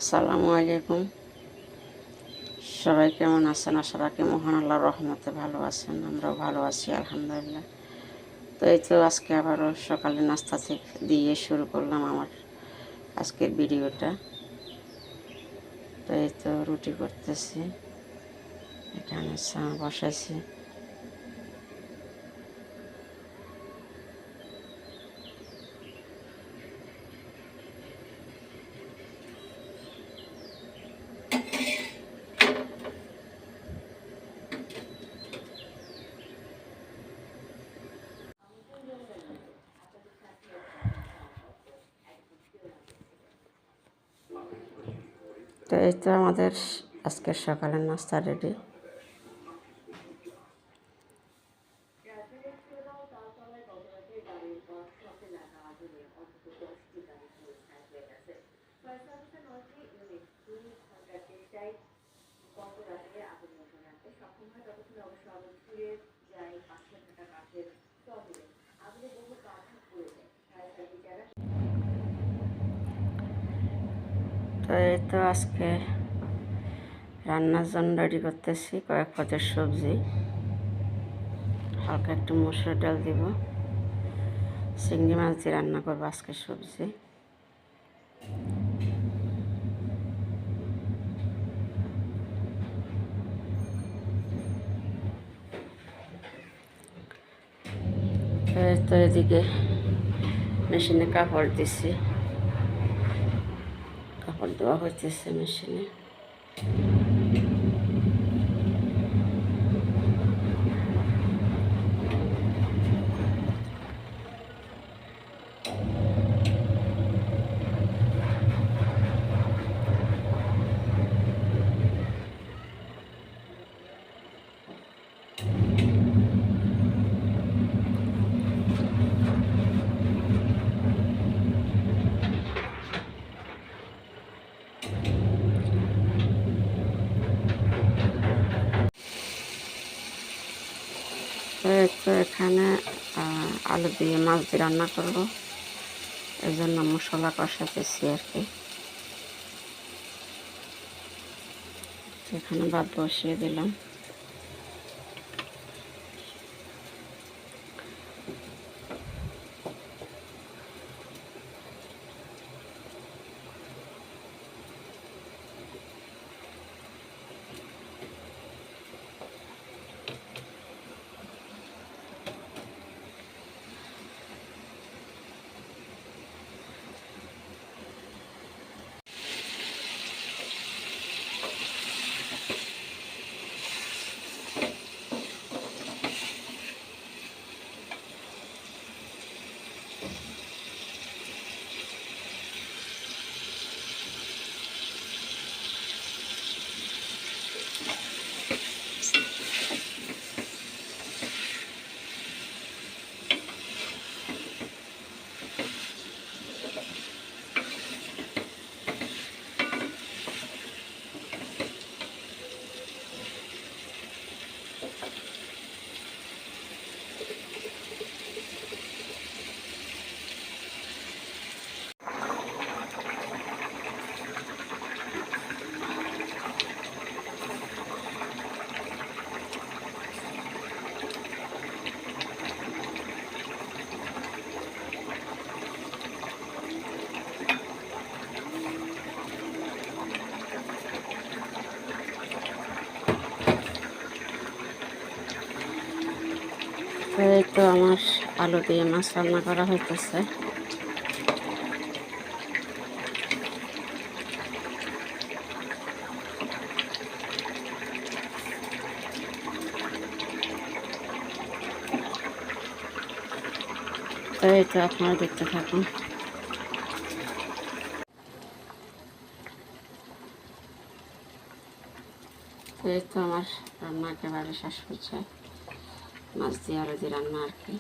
আসসালামু আলাইকুম। সবাই কেমন আছেন? আশা রাখি মহান আল্লাহর রহমতে ভালো আছেন। আমরাও ভালো আছি আলহামদুলিল্লাহ। তো এই তো আজকে আবারও সকালে নাস্তা থেকে দিয়ে শুরু করলাম আমার আজকের ভিডিওটা। তো এই তো রুটি করতেছি, এখানে চা বসাইছি। তো এই তো আমাদের আজকের সকালের নাস্তা রেডি। তো এই তো আজকে রান্নার জন্য রেডি করতেছি কয়েক পদের সবজি, হালকা একটু মসুর ডাল দিব, চিংড়ি মাছ দিয়ে রান্না করবো আজকের সবজি। তো এদিকে মেশিনে কাপড় দিছি, কাপড় দেওয়া হইতেছে মেশিনে। তো এখানে আলু দিয়ে মাছ দিয়ে রান্না করব, এই জন্য মশলা কষাতেছি আর কি। এখানে ভাত বসিয়ে দিলাম। এই তো আমার আলু দিয়ে মাছ রান্না করা হইতেছে। তো এই তো আপনারা দেখতে থাকুন। এই তো আমার রান্না একেবারে শেষ হচ্ছে, মাছ দিয়ে আলু দিয়ে রান্না আর কি।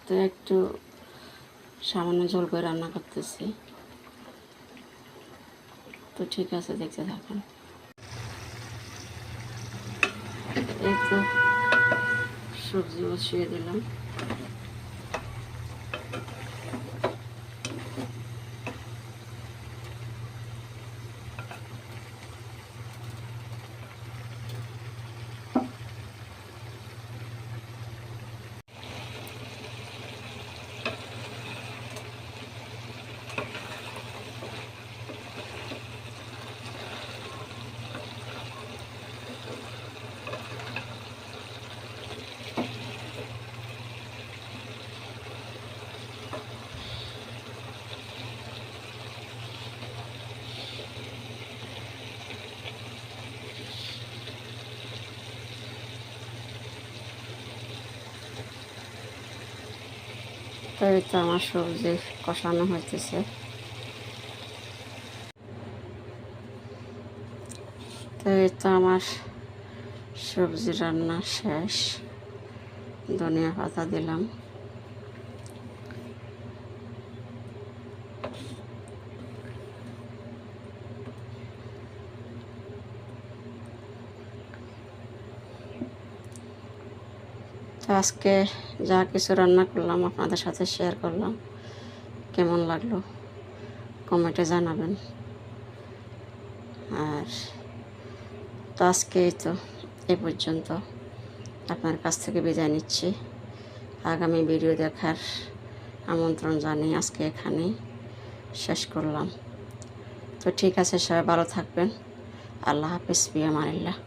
তো একটু সামান্য ঝোল করে রান্না করতেছি। তো ঠিক আছে, দেখতে থাকুন। এই তো সবজি বসিয়ে দিলাম। তো এই তো আমার সবজি কষানো হইতেছে। তো এই তো আমার সবজি রান্না শেষ। ধনিয়া পাতা দিলাম। তো আজকে যা কিছু রান্না করলাম আপনাদের সাথে শেয়ার করলাম। কেমন লাগলো কমেন্টে জানাবেন। আর তো আজকে তো এ পর্যন্ত, আপনার কাছ থেকে বিদায় নিচ্ছি। আগামী ভিডিও দেখার আমন্ত্রণ জানিয়ে আজকে এখানেই শেষ করলাম। তো ঠিক আছে, সবাই ভালো থাকবেন। আল্লাহ হাফিজ, ফি আমানিল্লাহ।